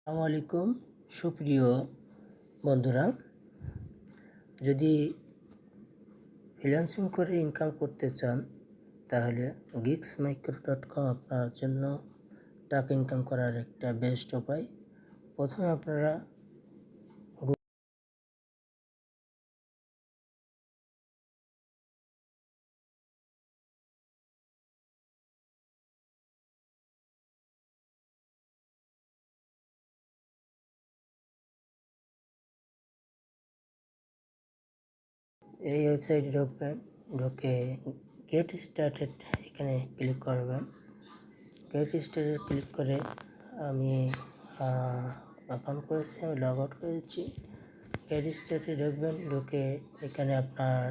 আসসালামু আলাইকুম সুপ্রিয় বন্ধুরা, যদি ফ্রিল্যান্সিং করে ইনকাম করতে চান তাহলে gigsmicro.com আপনার জন্য টাকা ইনকাম করার একটা বেস্ট উপায়। প্রথমে আপনারা এই ওয়েবসাইটে ঢুকবেন, ঢুকে গেট স্টার্টেড এখানে ক্লিক করবেন। গেট স্টার্টেড ক্লিক করে আমি অ্যাকাউন্ট করেছি, আমি লগ আউট করেছি। গেট স্টার্টে ঢুকবেন, ঢুকে এখানে আপনার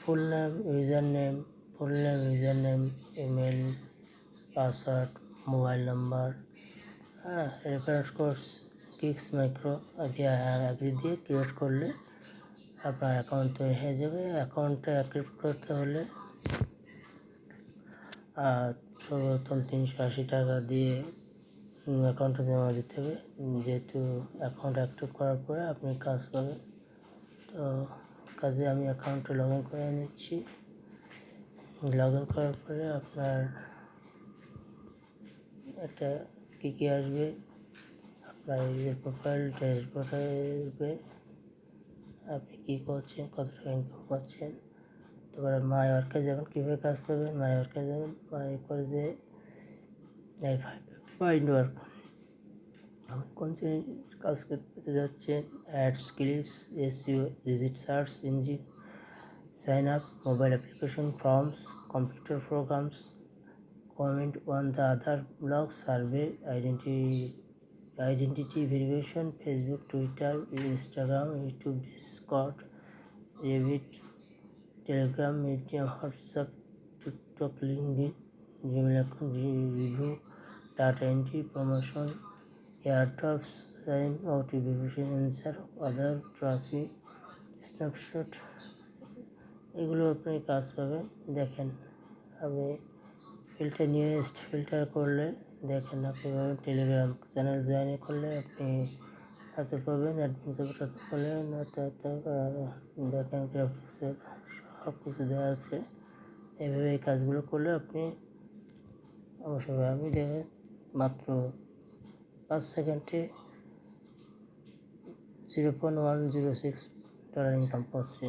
full name, user name, email, password, mobile number, reference course gigs micro দিয়ে ক্রিয়েট করলে আপনার অ্যাকাউন্ট তৈরি হয়ে যাবে। অ্যাকাউন্টটা অ্যাক্টিভ করতে হলে সর্বপ্রথম 380 টাকা দিয়ে অ্যাকাউন্টে জমা দিতে হবে। যেহেতু অ্যাকাউন্ট অ্যাক্টিভ করার পরে আপনি কাজ পাবেন, তো কাজে আমি অ্যাকাউন্টে লগ ইন করে নিচ্ছি। লগ ইন করার পরে আপনার একটা কী আসবে, আপনার নিজের প্রোফাইল ড্যাশবোর্ড আসবে, আপনি কী করছেন, কত টাকা ইনকাম করছেন। তারপরে মাই ওয়ার্কে যাবেন, কীভাবে কাজ করবেন, মাই ওয়ার্কে যাবেন, মাই করে যে ফাইন্ড ওয়ার্ক, আপনি কোন কাজ পেতে যাচ্ছেন, add skills, SEO, visit search engine, sign up, mobile application forms, computer programs, comment on the other blogs, survey, identity verification, Facebook, Twitter, Instagram, YouTube, Discord, Reddit, Telegram, Medium, WhatsApp, TikTok, LinkedIn, Gmail account, review, data entry, promotion, airdrops, sign, OTP verification, answer, other traffic, snapshot, এগুলো আপনি কাজ পাবেন। দেখেন, আমি filter করলে দেখেন আপনি পাবেন। টেলিগ্রাম চ্যানেল জয়েন করলে আপনি হাতে পাবেন। অ্যাডমিন সাপোর্ট করলে দেখেন গ্রাফিক্সের সব কিছু দেওয়া আছে। এইভাবে এই কাজগুলো করলে আপনি অবশ্যই আমি দেখেন মাত্র 5 সেকেন্ডে $0.106 ইনকাম করছি।